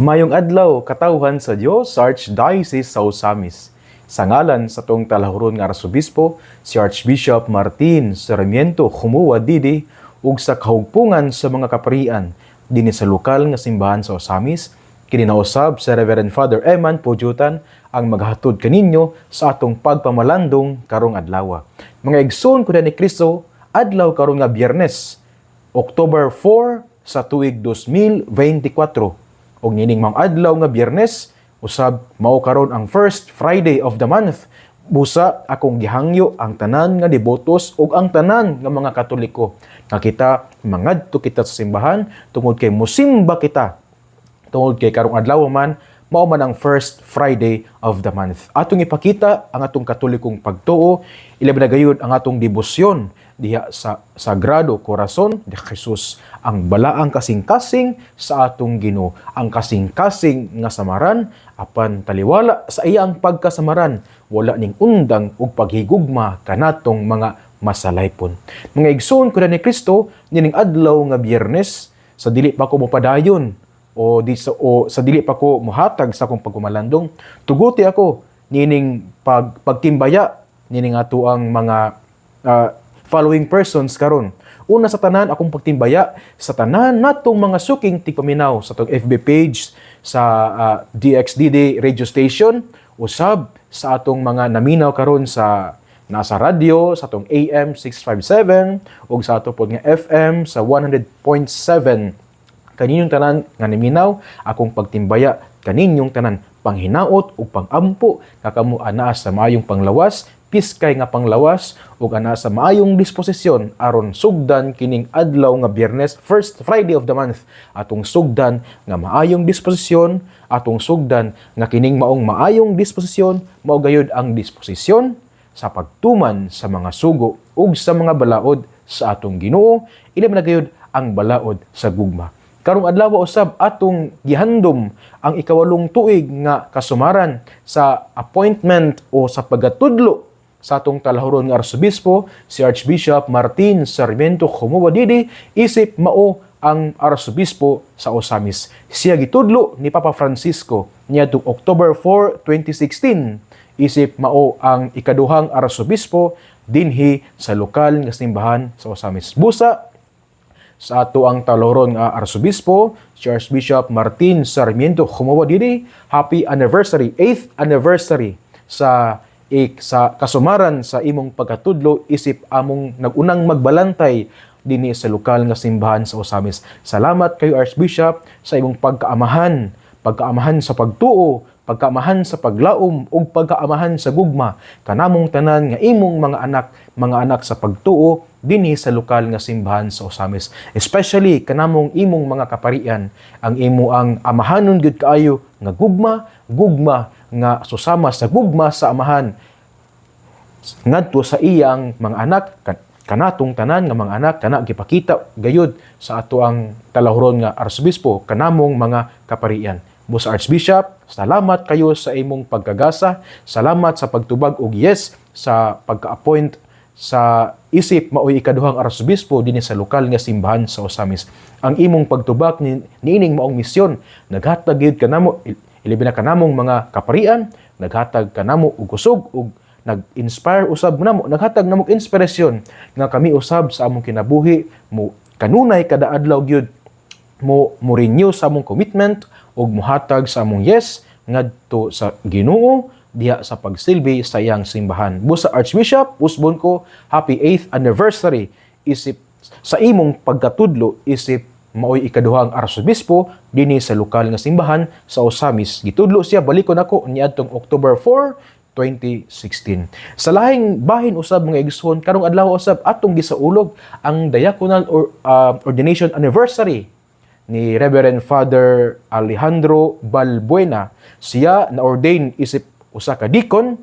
Mayong adlaw katawhan sa Dios sa Archdiocese sa Osamis. Sa ngalan sa tong talahuron nga Arsobispo, si Archbishop Martin Sarmiento Jumuwa Didi ug sa kahugpungan sa mga kaparian dinhi sa lokal nga simbahan sa Osamis, kininausab sa Reverend Father Eman Pujutan ang maghatod kaninyo sa atong pagpamalandong karong adlaw. Mga igsoon kuda ni Kristo, adlaw karon nga Biyernes, October 4 sa tuig 2024. Og nining mga adlaw nga Biyernes, usab mao karon ang first Friday of the month. Busa akong gihangyo ang tanan nga debotos ug ang tanan nga mga Katoliko nga kita mangadto kita sa simbahan tungod kay mosimba kita. Tungod kay karong adlaw man mao man ang first Friday of the month. Atong ipakita ang atong Katolikong pagtuo, ilabi na gayud ang atong debosyon diha sa Sagrado Corazon de Jesus, ang balaang kasing-kasing sa atong Ginoo, ang kasing-kasing nga samaran apan taliwala sa iyang pagkasamaran, wala ning undang ug paghigugma kanatong mga masalaypon. Mga igsoon kuda ni Kristo, nining adlaw nga Biyernes, sa dili pa ko mopadayon o sa dili pa ko mohatag sa akong pagkumalandong, tuguti ako nining pagtimbaya nining ato ang mga following persons karon. Una sa tanan akong pagtimbaya sa tanan natong mga suking tigpaminaw sa tong FB page, sa DXDD radio station, usab sa atong mga naminaw karon sa nasa radyo sa atong AM 657 ug sa ato pod nga FM sa 100.7. Kaninyong tanan nga naminaw, akong pagtimbaya kaninyong tanan panghinaot ug pangampo kakamo anaa sa maayong panglawas, piskay nga panglawas ug ana sa maayong disposisyon aron sugdan kining adlaw nga Biyernes, first Friday of the month. Atong sugdan nga maayong disposisyon, atong sugdan nga kining maong maayong disposisyon mao gayud ang disposisyon sa pagtuman sa mga sugo ug sa mga balaod sa atong Ginoo, ilabi na gayud ang balaod sa gugma. Karong adlaw usab atong gihandom ang ikawalong tuig nga kasumaran sa appointment o sa pagatudlo sa atong talahuron nga Arsobispo, si Archbishop Martin Sarmiento Jumuwa Didi, isip mao ang Arsobispo sa Osamis. Siya gitudlo ni Papa Francisco niadtong October 4, 2016. Isip mao ang ikaduhang Arsobispo dinhi sa lokal nga simbahan sa Osamis. Busa sa ato ang talahuron nga Arsobispo, si Archbishop Martin Sarmiento Jumuwa Didi, happy anniversary, 8th anniversary sa kasumaran sa imong pagkatudlo isip among nagunang magbalantay dinhi sa lokal nga simbahan sa Osamis. Salamat kayo Archbishop sa imong pagkaamahan sa pagtuo, pagkaamahan sa paglaom ug pagkaamahan sa gugma kanamong tanan nga imong mga anak sa pagtuo dinhi sa lokal nga simbahan sa Osamis. Especially kanamong imong mga kaparian, ang imo ang amahanon gyud kaayo nga gugma nga susama sa gugma sa amahan ngadto sa iyang mga anak, kanatong tanan nga mga anak kana gipakita gayud sa ato ang talahuron nga Arsobispo kanamong mga kaparian. Boss Archbishop, salamat kayo sa imong pagkagasa, salamat sa pagtubag og yes sa pagka-appoint sa isip maoy ikaduhang Arsobispo dinhi sa lokal nga simbahan sa Osamis. Ang imong pagtubag niining maong misyon naghatag gyud kanamo, ilabi na kanamong mga kaparian, naghatag kanamo og kusog ug nag-inspire usab namo, naghatag namo inspirasyon nga kami usab sa among kinabuhi mo kanunay kada adlaw gyud mo renew sa among commitment ug mohatag sa among yes ngadto sa Ginoo diha sa pagsilbi sa iyang simbahan. Busa Archbishop, usbon ko happy 8th anniversary isip sa imong pagkatudlo isip maoy ikaduhang Arsobispo dinhi sa lokal nga simbahan sa Osamis. Gitudlo siya balikon ako niadtong October 4, 2016. Sa lahing bahin usab mga igsoon, karong adlaw usab atong gisaulog ang diaconal ordination anniversary ni Reverend Father Alejandro Balbuena. Siya na-ordain isip usa ka deacon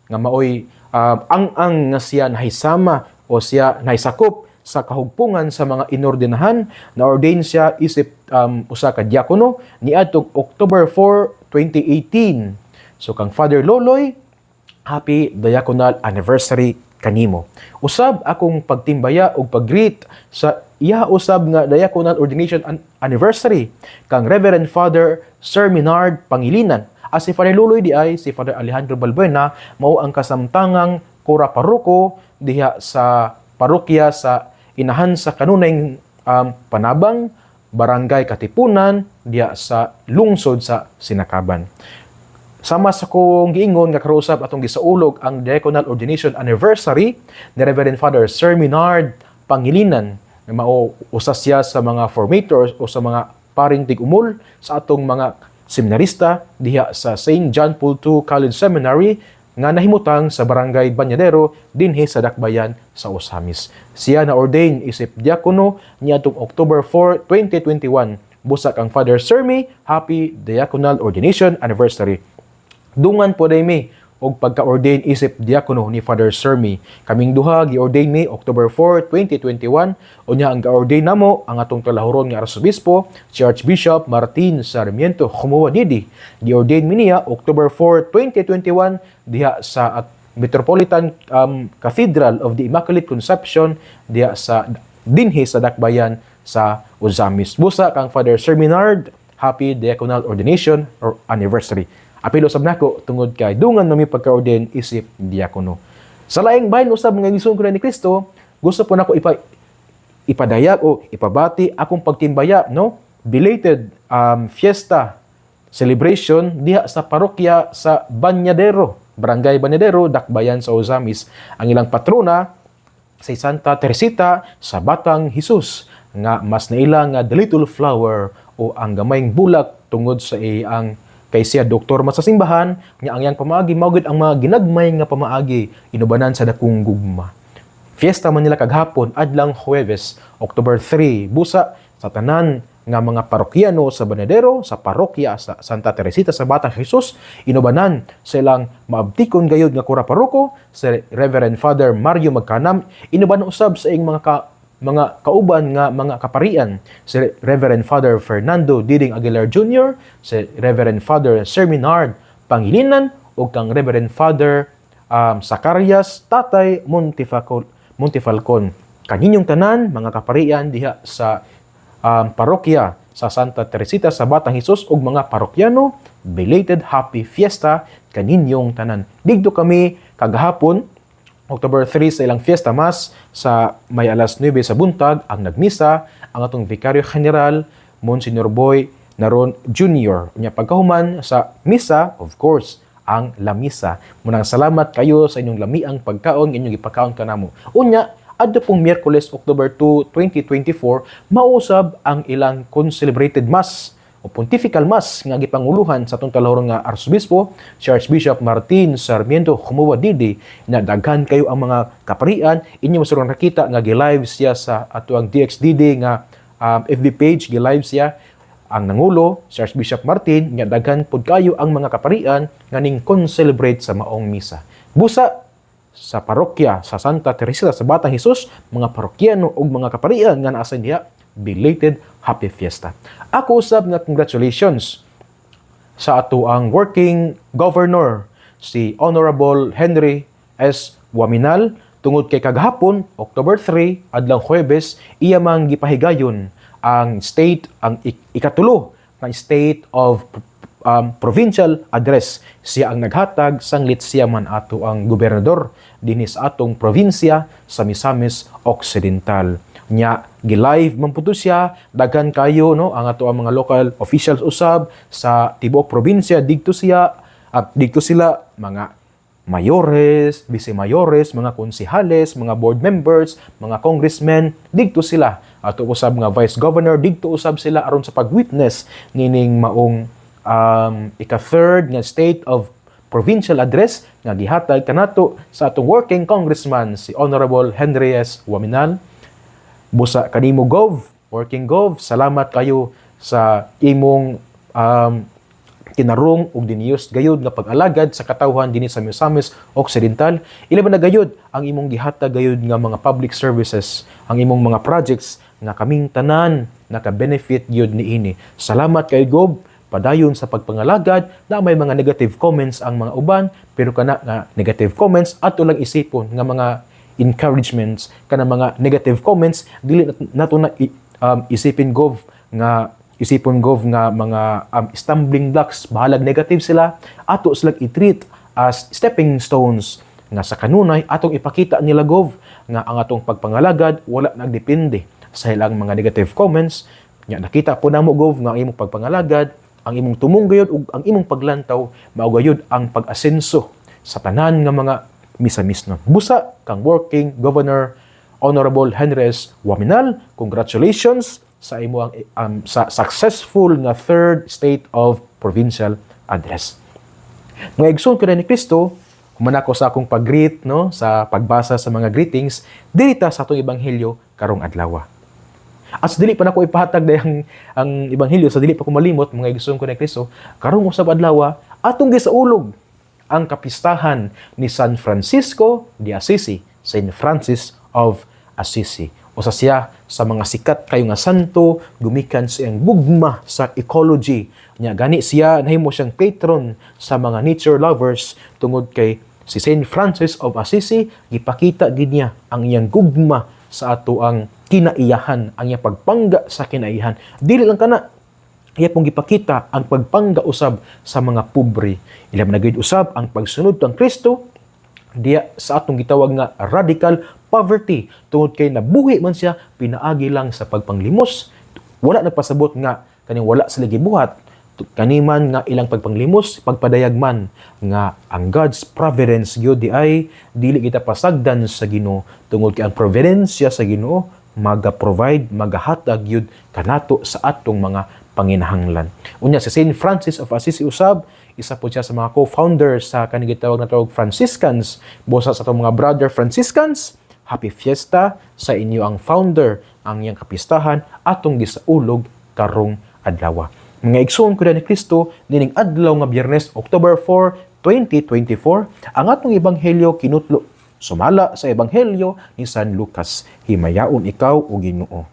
nga maoy ang nga siya nahisama o siya nahisakop sa kahugpungan sa mga inordinahan. Na-ordain siya isip usa ka diakono niadtong October 4, 2018. So kang Father Loloy, happy diaconal anniversary kanimo. Usab akong pagtimbaya o pag-greet sa iya usab nga diaconal ordination anniversary kang Reverend Father Sir Minard Pangilinan. As si Father Luloy di ay si Father Alejandro Balbuena mao ang kasamtangang kura paroko diha sa parokya sa inahan sa kanunay Panabang, Barangay Katipunan diha sa lungsod sa Sinakaban. Sama sa kong giingon nga kausap atong gisaulog ang diaconal ordination anniversary ni Reverend Father Sir Minard Pangilinan na mao usa siya sa mga formators o sa mga paring tig-umol sa atong mga seminarista diha sa St. John Paul II College Seminary nga nahimutang sa Barangay Banyadero dinhi sa Dakbayan sa Osamis. Siya na ordain isip diakono niadtong October 4, 2021. Busa kang Father Sermi, happy diaconal ordination anniversary. Dungan po day mi og pagka-ordain isip diakono ni Father Sermi. Kaming duha gi-ordain mi October 4, 2021. Unya ang ga-ordain namo ang atong talahuron nga Arsobispo si Archbishop Martin Sarmiento Jumuwa Didi. Gi-ordain mi niya October 4, 2021 diha sa Metropolitan Cathedral of the Immaculate Conception diha sa dinhi sa Dakbayan sa Osamis. Busa kang Father Sir Minard, happy diaconal ordination or anniversary. Apilo sab nako tungod kay dungan nami pagka-ordain isip diakono. Sa laing bahin usab nga gisungkon ni Kristo, gusto po nako ipadayag o ipabati akong pagtimbaya no belated fiesta celebration diha sa parokya sa Banyadero, Barangay Banyadero, Dakbayan sa Osamis. Ang ilang patrona si Santa Teresita sa Batang Hesus nga mas naila nga the little flower o ang gamayng bulak tungod sa iyang kay siya doktor man sa simbahan nya ang yang pamaagi mawgid ang mga ginagmay nga pamaagi inubanan sa dakong gugma. Fiesta man nila kaghapon adlang Huwebes, October 3 busa sa tanan nga mga parokyano sa Banadero sa parokya sa Santa Teresita sa Batang Hesus inubanan sa ilang maabtikon gayud nga kura paroko sa Reverend Father Mario Magkanam inubanan usab sa ing mga kauban nga mga kaparian si Reverend Father Fernando Diding Aguilar Jr., si Reverend Father Sir Minard Pangilinan ug kang Reverend Father Zacarias Tatay Montifalcon. Kaninyong tanan mga kaparian diha sa parokya sa Santa Teresita sa Batang Hesus ug mga parokyano, belated happy fiesta kaninyong tanan. Digdo kami kagahapon October 3 sa ilang fiesta mass sa may alas 9 sa buntag ang nagmisa ang atong Vicario General Monsignor Boy Naron Jr. Unya pagkahuman sa misa, of course, ang lamisa. Munang salamat kayo sa inyong lamiang pagkaon inyong ipakaon kanamo. Unya adto pong Miyerkules October 2, 2024 mausab ang ilang concelebrated mass o Pontifical Mass nga gipanguluhan sa atong talahuron nga Arsobispo si Archbishop Martin Sarmiento Jumuwa Didi na daghan kayo ang mga kaparian inyo masurong nakita nga gi-live siya sa atuang DXDD nga FB page gi-live siya ang nangulo si Archbishop Martin nga daghan pud kayo ang mga kaparian nga ning con-celebrate sa maong misa. Busa sa parokya sa Santa Teresita sa Batang Hesus mga parokyano ug mga kaparian nga naa sa diha belated happy fiesta. Ako usab nga congratulations sa ato ang working governor si Honorable Henry S. Waminal tungod kay kagahapon October 3 adlang Huwebes iya mang gipahigayon ang ikatulo nga state of provincial address. Siya ang naghatag sanglit siya man ato ang gobernador dinis atong probinsya sa Misamis Occidental. Nya gi-live man puto siya daghan kayo no ang ato ang mga local officials usab sa tibuok probinsya didto siya at didto sila mga mayores, vice-mayores, mga konsehales, mga board members, mga congressmen didto sila ato usab mga vice governor didto usab sila aron sa pag-witness nining maong ika-third nga state of provincial address nga gihatag kanato sa atong working congressman si Honorable Henry S. Waminal. Busa kanimo working gov, salamat kayo sa imong kinarong ug diniyos gayud nga pag-alagad sa katawhan dinhi sa Misamis Occidental. Ilaban na gayud ang imong gihatag gayud nga mga public services, ang imong mga projects nga kaming tanan naka-benefit gyud niini. Salamat kay Gov padayon sa pagpangalagad na may mga negative comments ang mga uban pero kana nga negative comments ato lang isipon nga mga encouragements, kanang mga negative comments, dili nato na isipin gov nga mga stumbling blocks, bahalag negative sila, ato sila i-treat as stepping stones nga sa kanunay atong ipakita nila gov nga ang atong pagpangalagad wala nagdepende sa ilang mga negative comments. Nya nakita po namo gov nga ang imong pagpangalagad, ang imong tumong ug ang imong paglantaw mao gayud ang pag-asenso sa tanan nga mga misa-misnon. Busa kang working governor Honorable Henry Waminal, congratulations sa imong sa successful nga third state of provincial address. Mga igsoon ko ni Kristo, humanako sa akong pag-greet no sa pagbasa sa mga greetings diri sa atong ebanghelyo karong adlaw. As dili pa nako ipahatag dayang ang ebanghelyo sa dili pa ko malimot mga igsoon ko ni Kristo, karong usab adlaw atong gisaulog ang kapistahan ni San Francisco de Assisi, Saint Francis of Assisi. Usa siya sa mga sikat kayo nga santo, gumikan sa iyang bugma sa ecology. Nya gani siya nahimo siyang patron sa mga nature lovers tungod kay si Saint Francis of Assisi gipakita gid niya ang iyang gugma sa ato ang kinaiyahan, ang iyang pagpangga sa kinaiyahan. Dili lang kana iya pong gipakita ang pagpangga usab sa mga pobre. Ilam na gid usab ang pagsunod kang Kristo diya sa atong gitawag nga radical poverty tungod kay nabuhi man siya pinaagi lang sa pagpanglimos. Wala nagpasabot nga kaning wala sila gibuhat, kaniman nga ilang pagpanglimos pagpadayag man nga ang God's providence gyud di ay dili kita pasagdan sa Ginoo tungod kay ang providensya sa Ginoo maga-provide, magahatag gyud kanato sa atong mga panginahanglan. Unya si Saint Francis of Assisi usab, isa po siya sa mga co-founder sa kanang gitawag na tawag Franciscans. Bosa sa atong mga brother Franciscans, happy fiesta sa inyo ang founder, ang iyang kapistahan atong gisaulog karong adlaw. Mga igsoon ko ni Kristo, dining adlaw nga Biyernes, October 4, 2024, ang atong ebanghelyo kinutlo sumala sa ebanghelyo ni San Lucas. Himayaon ikaw o Ginoo.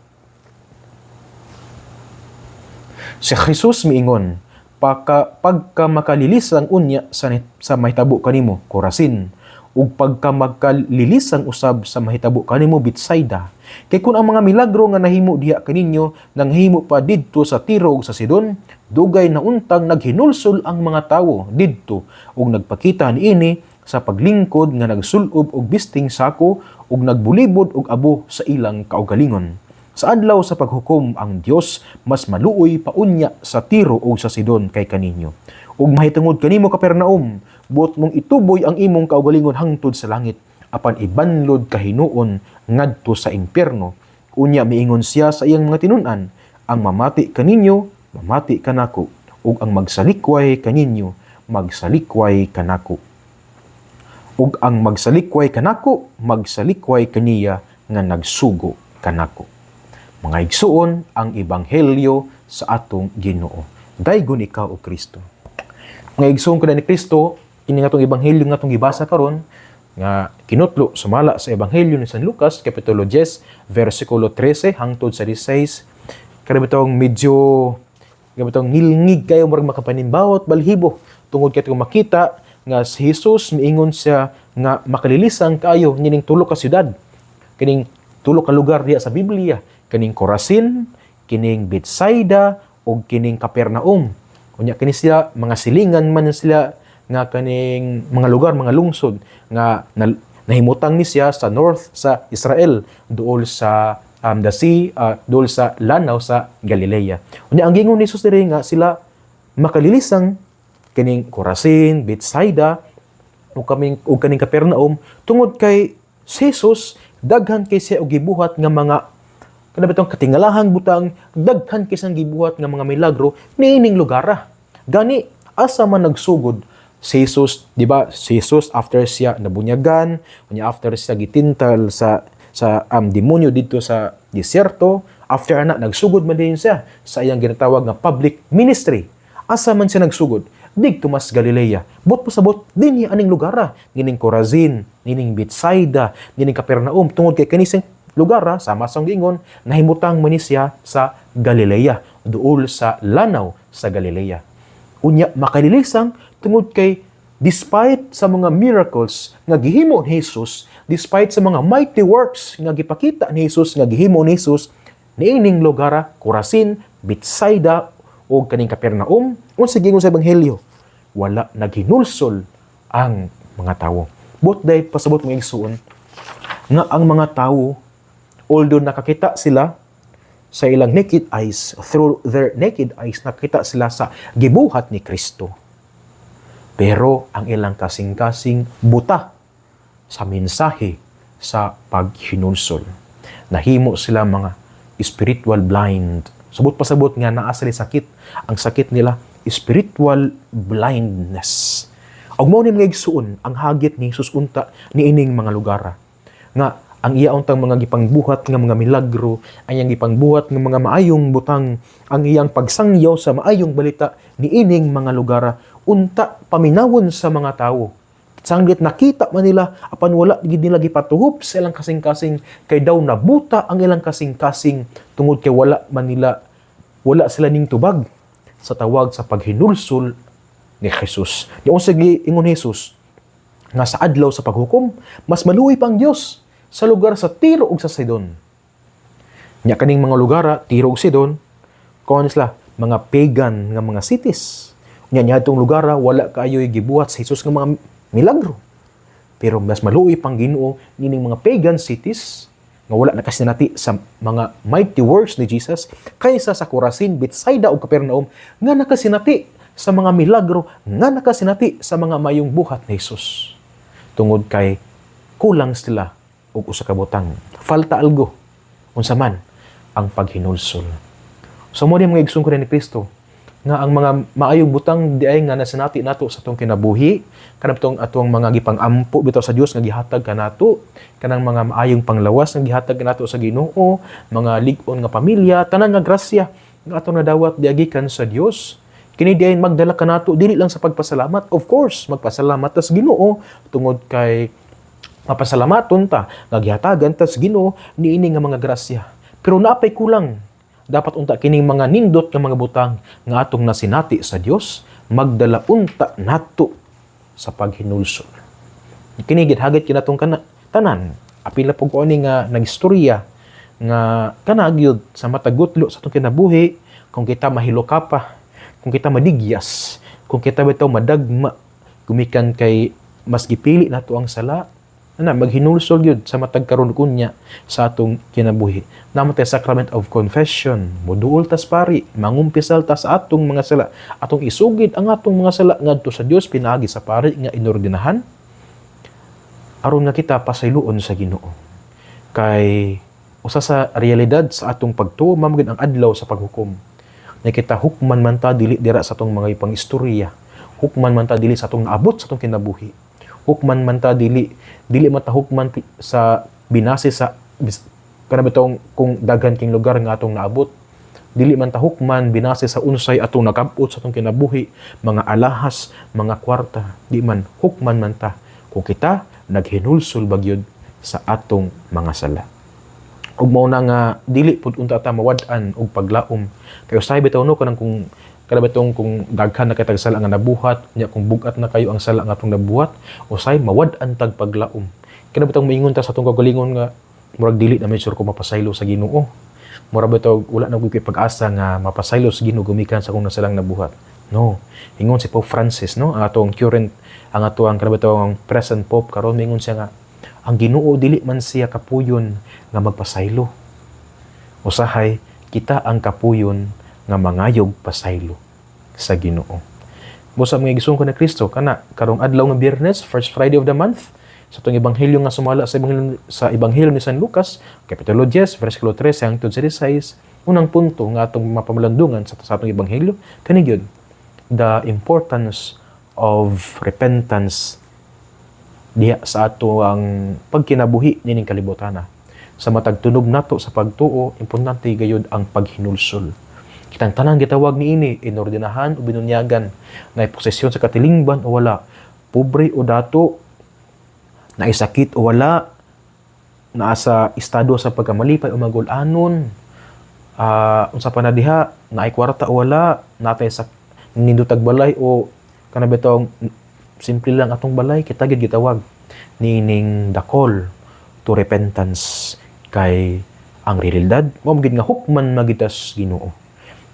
Si Jesus miingon, pagka makalilisang unya sa mahitabo kanimo, Corazin, ug pagka magkalilisang usab sa mahitabo kanimo, Betsaida. Kay kun ang mga milagro nga nahimo diha kaninyo, nanghimo pa didto sa Tiro ug sa Sidon, dugay na untang naghinulsol ang mga tawo didto ug nagpakita niini sa paglingkod nga nagsulob og bisting sako ug nagbulibod og abo sa ilang kaugalingon. Sa adlaw sa paghukom ang Dios mas maluoy pa unya sa Tiro ug sa Sidon kay kaninyo. Ug mahitungod kanimo Kapernaum, buot mong ituboy ang imong kaugalingon hangtod sa langit, apan ibanlod kahinuon ngadto sa impyerno. Unya miingon siya sa iyang mga tinun-an, ang mamati kaninyo, mamati kanako, ug ang magsalikway kaninyo, magsalikway kanako. Ug ang magsalikway kanako, magsalikway kaniya nga nagsugo kanako. Mga igsuon ang ebanghelyo sa atong Ginoo. Daygon ikaw o Kristo. Mga igsuon ko na ni Kristo, ini nga atong ebanghelyo nga atong gibasa karon nga kinutlo sumala sa ebanghelyo ni San Lucas kapitulo 10 versikulo 13 hangtod sa 16. Kada bitong medyo ngilngig kayo murag makapanimbaot balhibo tungod kay makita nga si Jesus miingon siya nga makalilisang kayo nining tulo ka syudad, kining tulo ka lugar diya sa Biblia, kining Corazin, kining Betsaida ug kining Capernaum. Unya kini sila mga silingan man sila nga kaning mga lugar, mga lungsod nga nahimutang ni siya sa north sa Israel, duol sa the sea, duol sa lanaw sa Galilea. Unya ang gingon ni Jesus diri nga sila makalilisang kining Corazin, Betsaida, o kaning Capernaum, tungod kay Jesus, daghan kay siya og gibuhat nga mga kada bitong katingalahang butang, daghan kay siyang gibuhat nga mga milagro niining lugar. Gani asa man nagsugod si Jesus, di ba? Si Jesus after siya nabunyagan, after siya gitintal sa demonyo dito sa disyerto, after nagsugod man din siya sa iyang ginatawag nga public ministry. Asa man siya nagsugod? Digto mas Galilea. Bot pasabot dinhi aning lugar, nining Corazin, nining Betsaida, nining Capernaum, tungod kay kanising lugar sama sang gingon nahimutang man siya sa Galilea, duol sa lanaw sa Galilea. Unya makalilisang tungod kay Despite sa mga miracles nga gihimo ni Jesus, despite sa mga mighty works nga gipakita ni Jesus, nga gihimo ni Jesus, niining lugar, Corazin, Bethsaida, o kaning Capernaum, unsa gingon sa ebanghelyo, wala naghinulsol ang mga tawo. But dahil pasabot ng igsuon, nga ang mga tawo, although nakakita sila sa ilang naked eyes, through their naked eyes, nakita sila sa gibuhat ni Kristo. Pero ang ilang kasing-kasing buta sa mensahe sa paghinulsol. Nahimo sila mga spiritual blind. Sabot pasabot nga naa sila sakit. Ang sakit nila, spiritual blindness. Og mao ni mga igsuon ang hagit ni Jesus unta niining mga lugar. Nga ang iya untang mga gipangbuhat nga mga milagro, ang iyang gipangbuhat nga mga maayong butang, ang iyang pagsangyaw sa maayong balita niining mga lugar unta paminawon sa mga tawo. Sanggit nakita man nila apan wala gid nila gipatuhop sa ilang kasing-kasing kay daw nabuta ang ilang kasing-kasing tungod kay wala sila ning tubag sa tawag sa paghinulsol ni Jesus. Diyon sa ingon Jesus nga sa adlaw sa paghukom mas maluoy pang Dios sa lugar sa Tiro ug sa Sidon. Nya kaning mga lugar, Tiro ug Sidon, kuan sila mga pagan nga mga cities. Nya niadtong lugar wala kaayoy gibuhat sa Jesus nga mga milagro. Pero mas maluoy pang Ginoo nining mga pagan cities nga wala nakasinati sa mga mighty works ni Jesus kaysa sa Corazin, Bethsaida ug Capernaum nga nakasinati sa mga milagro, nga nakasinati sa mga mayong buhat ni Jesus. Tungod kay kulang sila og usa ka butang. Falta algo unsa man ang paghinulsol. So mo di mga igsoon ko ni Kristo nga ang mga maayong butang di ay nga nasinati nato sa atong kinabuhi, kanang atong mga gipang-ampo bitaw sa Dios nga gihatag kanato, kanang mga maayong panglawas nga gihatag kanato sa Ginoo, mga lig-on nga pamilya, tanan nga grasya nga atong nadawat diagikan sa Dios. Kini diay magdala kanato dili lang sa pagpasalamat. Of course, magpasalamat ta sa Ginoo tungod kay mapasalamaton ta nga gihatagan ta sa Ginoo niini nga mga grasya. Pero naapay kulang. Dapat unta kining mga nindot nga mga butang nga atong nasinati sa Dios magdala unta nato sa paghinulsol. Kini gid hagit kinatong tanan. Apil na pug ko ani nga nagistorya nga kanagyud sa matagutlo sa atong kinabuhi kung kita mahiloka pa, kung kita madigyas, kung kita bitaw madagma gumikan kay mas gipili nato ang sala maghinulsol yun sa matag karon kunya sa atong kinabuhi. Namatay sacrament of confession, moduol tas pari, mangumpisal ta sa atong mga sala, atong isugid ang atong mga sala ngadto sa Dios pinaagi sa pari nga inordinahan aron nga kita pasayloon sa Ginoo. Kay usa sa realidad sa atong pagtuo mamgid ang adlaw sa paghukom. Na kita hukman man ta dili dira sa atong mga ipang istorya, hukman man ta dili sa atong naabot sa atong kinabuhi. Hukman man ta dili man ta hukman sa binase sa kana bitong kung daghan king lugar nga atong naabot, dili man ta hukman binase sa unsay atong nakabot sa atong kinabuhi, mga alahas, mga kwarta, di man hukman man ta kung kita naghinulsol bagyod sa atong mga sala. Ug mao na nga dili pud unta ta mawad-an og paglaom kay usay bitaw no kanang kung kada batong kung daghan na katag sala nga nabuhat nya kung bugat na kayo ang sala nga atong nabuhat usay mawad-an tag paglaom. Kada batong moingon ta sa atong kagalingon nga murag dili na may sure ko mapasaylo sa Ginoo, murag bitaw wala na gyud pag-asa nga mapasaylo sa Ginoo gumikan sa kung nasalang nabuhat. No, ingon si Pope Francis, no, ang atong current, ang atong kada batong present Pope karon ingon siya nga ang Ginoo dili man siya kapuyon nga magpasaylo, usahay kita ang kapuyon nga mangayog pasaylo sa Ginoo. Busa mga igsoon ko na Kristo kana karong adlaw nga Biyernes, first Friday of the month, sa itong ebanghelyo nga sumala sa ebanghelyo ni San Lucas, kapitulo 10, versikulo 13 hangtod sa 16, unang punto nga atong mapamalandungan sa atong ebanghelyo kani gyud the importance of repentance diha sa ato ang pagkinabuhi nining kalibutan. Sa matag tunog nato sa pagtuo, importante gayud ang paghinulsol. Kitang tanang gitawag niini inordinahan o binunyagan na posesyon sa katilingban o wala, pobre o dato, naisakit o wala, naasa estado sa pagkamalipay o magul-anon, unsa pa na diha, naay kwarta o wala, natay sa nindutag balay o kanabitong simple lang atong balay, kita gid gitawag nining the call to repentance kay ang realidad mo gid nga hukman magitas Ginoo.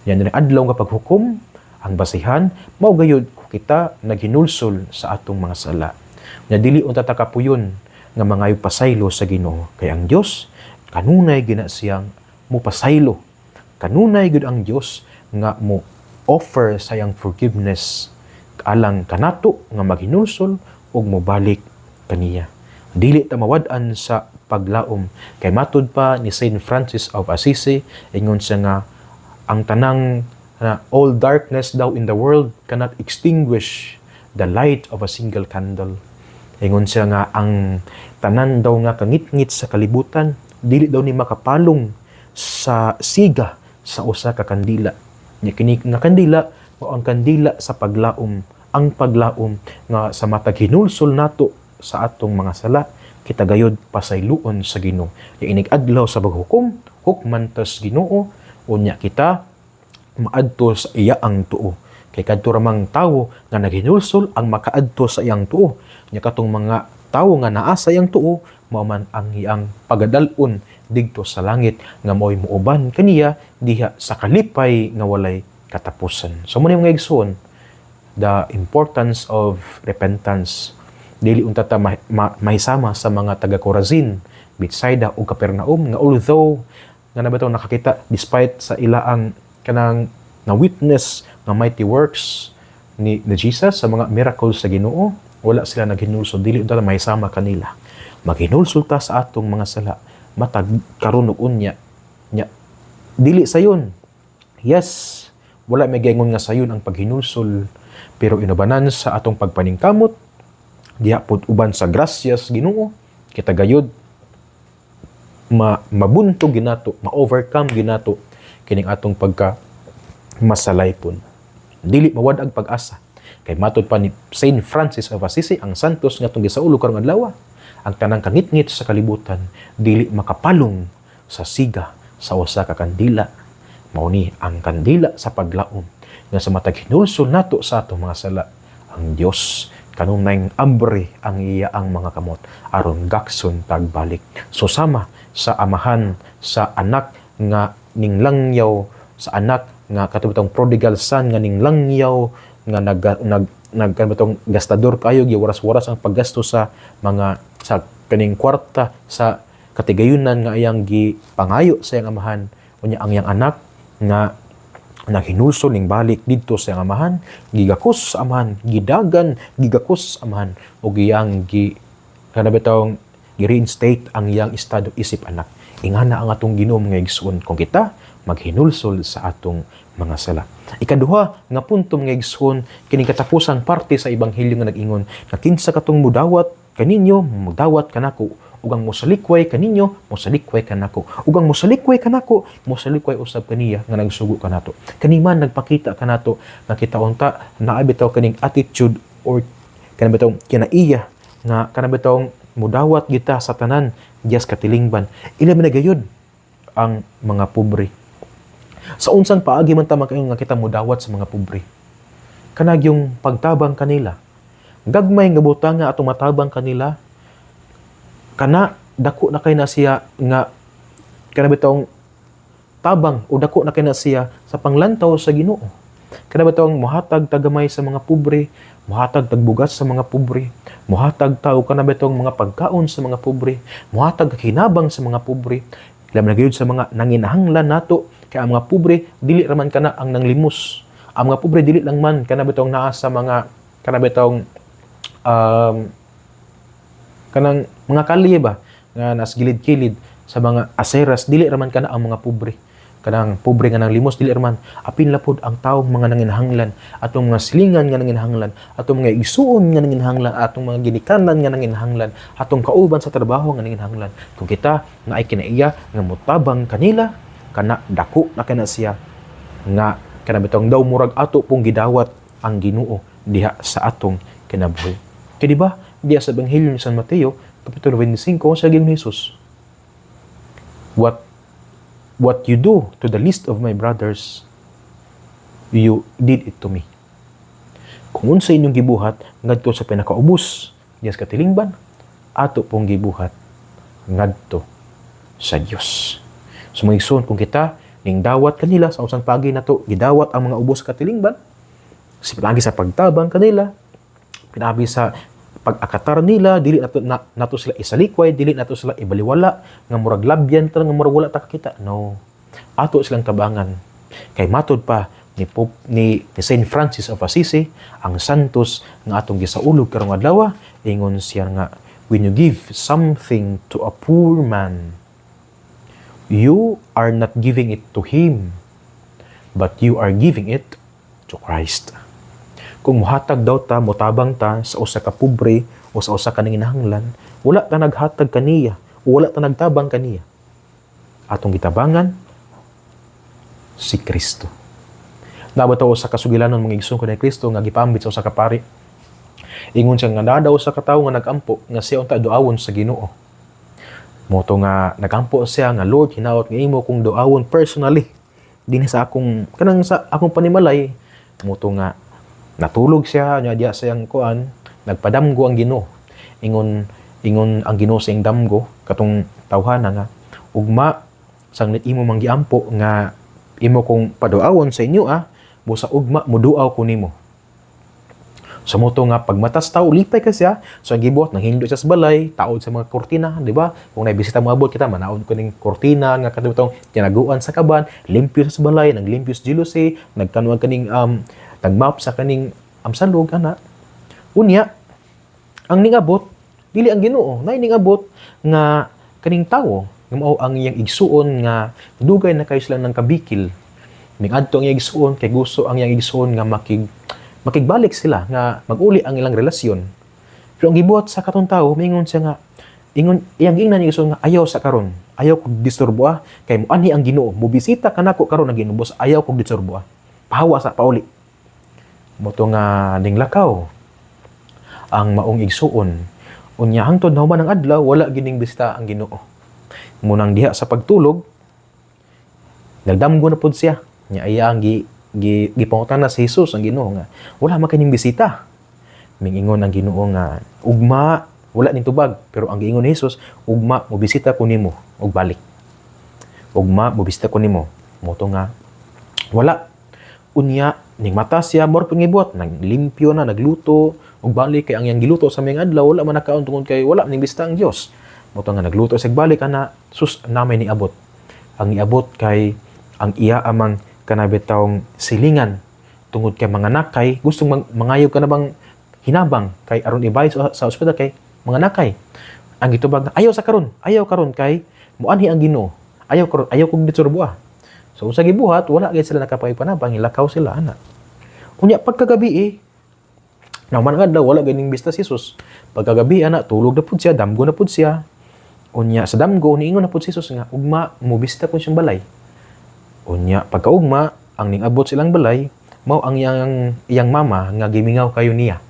Yan ni adlaw nga paghukom, ang basihan mao gayud kita naghinulsol sa atong mga sala. Nya dili unta ta kapuyon nga mangayo pasaylo sa Ginoo kay ang Dios kanunay gina siyang mupasaylo. Kanunay gid ang Dios nga mo offer sayang forgiveness alang kanato nga maghinulsol ug mobalik kaniya. Dili ta mawad-an sa paglaom kay matud pa ni Saint Francis of Assisi ingon siya nga ang tanang all darkness daw in the world cannot extinguish the light of a single candle. Ingon siya nga ang tanan daw nga kangit-ngit sa kalibutan dili daw ni makapalong sa siga sa usa ka kandila. Nya kini nga kandila o ang kandila sa paglaom, ang paglaom nga sa matag hinulsol nato sa atong mga sala kita gayud pasayloon sa Ginoo. Inig adlaw sa paghukom, hukman tas Ginoo unya kita maadto sa iya ang tuo. Kay kadto ramang tawo nga naghinulsol ang makaadto sa iyang tuo. Nya katong mga tawo nga naa sa iyang tuo mao man ang iyang pagadal-on digto sa langit nga mo'y muuban kaniya diha sa kalipay nga walay katapusan. So muna mga igsoon, the importance of repentance. Dili unta ta mahisama sa mga taga Corazin, Bethsaida ug Capernaum nga although nga nabataw nakakita despite sa ilaang kanang na witness nga mighty works ni Jesus sa mga miracles sa Ginoo, wala sila naghinulsol. Dili unta ta mahisama kanila. Maghinulsol ta sa atong mga sala matag karon ug unya nya dili sayon. Yes, wala may gaingon nga sayon ang paghinulsol pero inubanan sa atong pagpaningkamot diha pod uban sa grasyas Ginoo kita gayud mabuntog ginato, ma-overcome ginato kining atong pagka masalaypon. Dili mawad ang pag-asa kay matud pa ni Saint Francis of Assisi ang santos nga tong gisaulo karong adlaw, ang tanang kangit-ngit sa kalibutan dili makapalong sa siga sa usa ka kandila. Mao ni ang kandila sa paglaom nga sa matag hinulsol nato sa atong mga sala ang Dios kanunay ambre ang iya ang mga kamot aron gakson tagbalik. So sama sa amahan sa anak nga ninglangyaw sa anak nga katubutang prodigal son nga ninglangyaw nga nagkanbatong gastador kayo giwaras-waras ang paggasto sa mga sa kaning kwarta sa katigayunan nga iyang gipangayo sa iyang amahan unya ang iyang anak nga naghinulsol ning balik didto sa iyang amahan, gigakos sa amahan, gidagan, gigakos sa amahan ug iyang kanabitong gi-reinstate ang iyang estado isip anak. Ingana ang atong Ginoo mga igsoon kung kita maghinulsol sa atong mga sala. Ikaduha nga punto mga igsoon kining katapusang parte sa ebanghelyo nga nag-ingon nga kinsa katong mudawat kaninyo mudawat kanako ug ang mosalikway kaninyo mosalikway kanako ug ang mosalikway kanako mosalikway usab kaniya nga nagsugo kanato. Kaniman nagpakita kanato nga kita unta naa bitaw kaning attitude or kanabitaw kinaiya nga kanabitaw mudawat kita sa tanan dias katilingban. Ila man gayud ang mga pobre. Sa unsang paagi man ta makaingon nga kita mudawat sa mga pobre. Kanag yung pagtabang kanila. Gagmay nga butang nga atong matabang kanila kana dako na kay na siya nga kana bitong tabang o dako na kay na siya sa panglantaw sa Ginoo. Kana bitong mohatag tagamay sa mga pobre, mohatag tagbugas sa mga pobre, mohatag tao kana bitong mga pagkaon sa mga pobre, mohatag kinabang sa mga pobre. Labi na gyud sa mga nanginahanglan nato kay ang mga pobre dili ra man kana ang nanglimos. Ang mga pobre dili lang man kana bitong naa sa mga kana bitong kanang mga kalye ba nga nas gilid-kilid sa mga aseras dili ra man kana ang mga pobre. Kanang pobre nga nang limos dili ra man apin lapod ang tawo mga nanginahanglan atong mga silingan nga nanginahanglan atong mga igsuon nga nanginahanglan atong mga ginikanan nga nanginahanglan atong kauban sa trabaho nga nanginahanglan. Kung kita nga ay kinaiya nga motabang kanila kana dako na kana siya nga kana bitong daw murag ato pong gidawat ang Ginoo diha sa atong kinabuhi. Kaya di ba diya sa Ebanghelyo ni San Mateo kapitulo 25 sa giingon ni Jesus, What you do to the least of my brothers, you did it to me. Kung unsa inyong gibuhat ngadto sa pinakaubos diya sa katilingban, ato pong gibuhat ngadto sa Dios. So mga igsoon, kung kita ning dawat kanila sa usang pagi nato gidawat ang mga ubos sa katilingban, pinagi sa pagtabang kanila, pinabi sa pag-akatar nila, dili nato sila isalikway, dili nato sila ibaliwala nga murag labyan ta nga murag wala ta kita. No. Ato silang tabangan. Kay matod pa ni Saint Francis of Assisi, ang santos nga atong gisaulog karong adlaw, ingon siya nga, when you give something to a poor man, you are not giving it to him, but you are giving it to Christ. Kung muhatag daw ta, mutabang ta sa usa ka pobre o sa usa ka nanginahanglan, wala ta naghatag kaniya o wala ta nagtabang kaniya. Atong gitabangan si Kristo. Nabataw sa kasugilanon mga igsoon ko ni Kristo nga gipambit sa usa ka pari. Ingon siya nga daw sa katawo nga nagampo nga siya unta duawon sa Ginoo. Moto nga nagampo siya nga, Lord, hinaot nga imo kung duawon personally. Dinhi sa akong kanang sa akong panimalay. Moto nga natulog siya nya diya sayang kuan, nagpadamgo ang Ginoo. Ingon ang Ginoo sa ing damgo katong tawhana nga, ugma sang imo manggiampo nga imo kong paduawon sa inyo busa ugma muduaw ko nimo. So moto nga pagmatas tao lipay ka siya, so ang gibuhat nang hindo siya sa balay, taod sa mga kortina, di ba? Kung naibisita mo abot kita, manaod ko ning kortina nga katutong tinaguan sa kaban, limpyo sa balay, naglimpyo sa jealousy, nagkanuan kaning nagmap sa kaning salog ana. Unya ang ningabot dili ang Ginoo, nay ningabot nga kaning tawo nga mao ang iyang igsuon nga dugay na kayo sila ng kabikil. Migadto ang iyang igsuon kay gusto ang iyang igsuon nga makigbalik sila nga maguli ang ilang relasyon. Pero ang gibuhat sa katong tawo, mingon siya nga, iyang ingnan igsoon nga ayaw sa karon, ayaw kog disturbo kay mo anhi ang Ginoo, mobisita kanako karon ang Ginoo, ayaw kog disturbo. Pahawa sa pauli. Moto nga ning lakaw ang maong igsuon. Unya hangtod na human ang adlaw, wala gining bisita ang Ginoo. Munang diha sa pagtulog, nagdamgo na pud siya. Nya iya ang gipangutan na si Jesus ang Ginoo nga wala man kanyang bisita. Mingingon ang Ginoo nga ugma wala ning tubag, pero ang giingon ni Jesus, ugma mobisita ko nimo og balik. Ugma mobisita ko nimo. Moto nga wala. Unya ning mata siya mor pangibuot, naglimpyo na, nagluto og balik kay ang iyang giluto sa mga adlaw wala man nakaon tungod kay wala ning bisita ang Dios. Moto nga nagluto sig balik ana sus namay ni abot. Ang iabot kay ang iya amang kanabitawng silingan tungod kay mga nakay gustong mangayo ka na bang hinabang kay aron ibay sa ospital kay mga nakay ang gitubag na ayaw karon kay muanhi ang Ginoo, ayaw kog ditsurbo. So sa gibuhat wala gid sila nakapaypanabang, ilakaw sila ana. Unya pagkagabi naman nga daw wala ganing bista si Jesus. Pagkagabi ana tulog na pud siya, damgo na pud siya. Unya sa damgo niingon na pud si Jesus nga ugma mo bisita ko siyang balay. Unya pagkaugma ang ning-abot silang balay, mao ang iyang mama nga gimingaw kayo niya.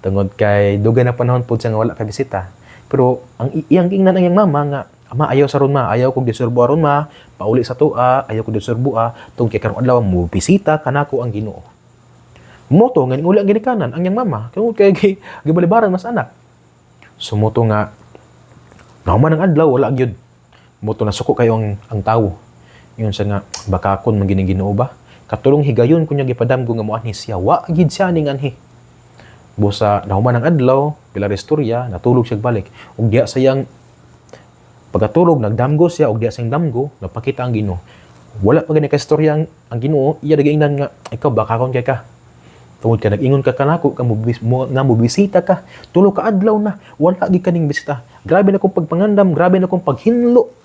Tungod kay dugay na panahon pud siya nga wala ka bisita. Pero ang iyang ingnan ang iyang mama nga, ama ayaw sa ron ma, ayaw kog disurbo aron ma, pauli sa tua, ayaw kog disurbo tungod kay karong adlaw mo bisita kanako ang Ginoo. Moto nga uli ang ginikanan ang iyang mama, tungod kay gibalibaran mas anak. Sumuto nga naman ang adlaw wala gyud. Moto na suko kayo ang tawo. Yun siya nga, baka kon magining Ginoo ba? Katulong higayon kunya gipadamgo nga moanhi siya, wa gid siya ning anhi. Busa nahuman ang adlaw, pila restorya, natulog siya balik. Ug diya sayang pagkatulog nagdamgo siya, ug diya sayang damgo, napakita ang Ginoo. Wala pa gani ka istorya ang Ginoo, iya nagaingnan nga ikaw baka kon kay ka. Tungod ka nag-ingon ka kanako nga mobisita ka. Tulo ka adlaw na, wala gid kaning bisita. Grabe na kong pagpangandam, grabe na kong paghinlo.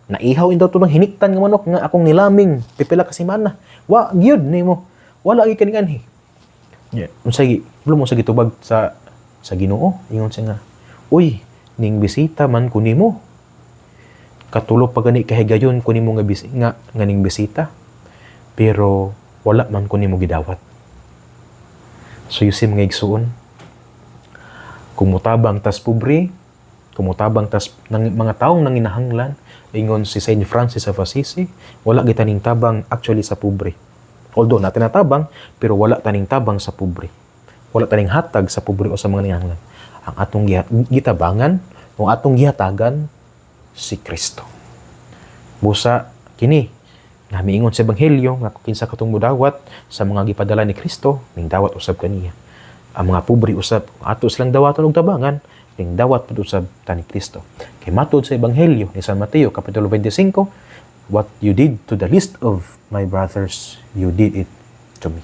Naihaw daw tulong hiniktan nga manok nga akong nilaming pipila ka semana. Wa gyud nimo. Wala gyud kaning anhi. Yeah. Unsay mo sa gitubag sa Ginoo, ingon siya nga, uy, ning bisita man ko nimo. Katulog pa gani kahigayon ko nimo nga ning bisita. Pero wala man ko nimo gidawat. So you see mga igsuon, kung mutabang tas pobre, kumutabang tas ng mga taong nanginahanglan, ingon si Saint Francis of Assisi, wala kita ning tabang actually sa pobre. Although natin natabang, pero wala taning tabang sa pobre. wala taning hatag sa pobre o sa mga nangangailangan. Ang atong gitabangan o atong gihatagan si Kristo. Busa kini nga miingon sa ebanghelyo nga kinsa katong mudawat sa mga gipadala ni Kristo, ning dawat usab kaniya. Ang mga pobre usab ato silang dawaton og tabangan, ning dawat pud usab ta ni Kristo. Kay matud sa ebanghelyo ni San Mateo kapitulo 25, what you did to the least of my brothers, you did it to me.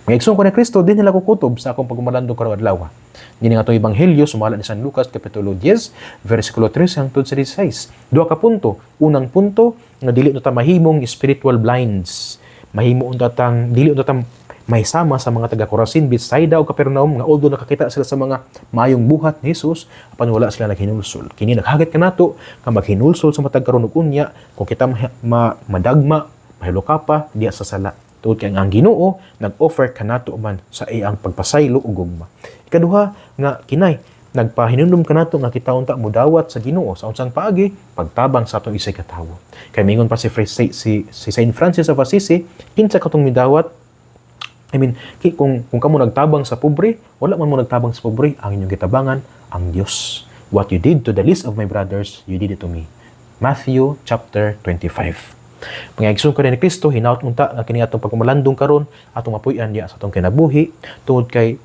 Mga igsoon ko ni Kristo, din nila kukutob sa akong pagmalandong karong adlaw. Dini nga itong ebanghelyo, sumala ni San Lucas, kapitulo 10, versikulo 3 hangtod sa 16. Duha ka punto. Unang punto, nga dili na ta mahimong spiritual blinds. Mahimo untatang, dili untatang mahisama sa mga taga-Corazin, Bethsaida o Capernaum, nga although nakakita sila sa mga mayong buhat ni Jesus, apan wala sila naghinulsol. Kini naghagat ka nato, nga maghinulsol sa matag karon ug unya, kung kita madagma, mahilo ka pa, diya sa sala. Tuod kay ang Ginoo nag-offer kanato man sa iyang pagpasaylo ug gugma. Ikaduha nga kinay nagpahinumdum kanato nga kita unta mudawat sa Ginoo sa unsang paagi pagtabang sa atong isay katawo. Kay mingon pa si Saint Francis of Assisi, kinsa katong midawat, kung kamo nagtabang sa pobre, wala man mo nagtabang sa pobre, ang inyong gitabangan ang Dios. What you did to the least of my brothers, you did it to me. Matthew chapter 25. Mga igsoon ko ni Kristo, hinaut unta nga kini atong pagmalandong karon atong mapuy-an diya sa atong kinabuhi tungod kay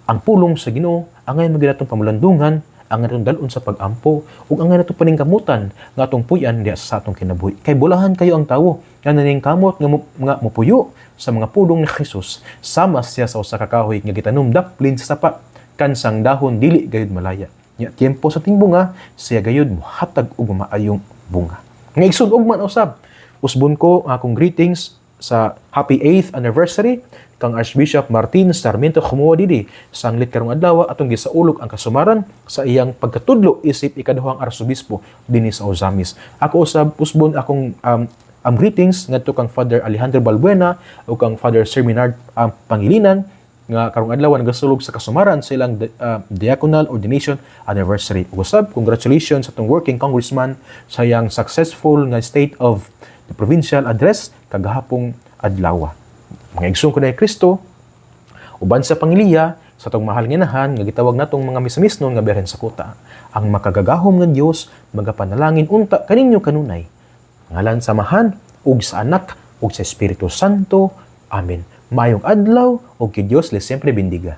ang pulong sa Ginoo angay magidatong pamulandungan, ang atong dalon sa pag-ampo ug ang atong paningkamutan nga atong puy-an diya sa atong kinabuhi. Kay bulahan kayo ang tawo nga naning kamot nga mopuyo sa mga pulong ni Jesus, sama siya sa usa ka kahoy nga gitanom daplin sa sapa, kansang dahon dili gayud malaya. Nya tiempo sa ting bunga siya gayud mohatag og maayong bunga. Nga igsoon ug man usab, usbon ko akong greetings sa happy 8th anniversary kang Archbishop Martin Sarmiento Khumuwa Didi. Sanglit karong adlaw atong gisaulog ang kasumaran sa iyang pagkatudlo isip ikaduhang arsobispo dinhi sa Ozamis. Ako usab usbon akong greetings ngadto kang Father Alejandro Balbuena o kang Father Sir Minard Pangilinan nga karong adlaw nagasulog sa kasumaran sa ilang diaconal ordination anniversary. Usab congratulations sa atong working congressman sa iyang successful nga state of the provincial address kagahapong adlaw. Mga igsoon ko ni Kristo, uban sa pangiliya sa atong mahal nga inahan nga gitawag natong mga misamisnon nga Birhen sa Kuta, ang makagagahom nga Dios magapanalangin unta kaninyo kanunay. Ngalan sa Amahan ug sa Anak ug sa Espiritu Santo. Amen. Maayong adlaw ug ki Dios les siempre bendiga.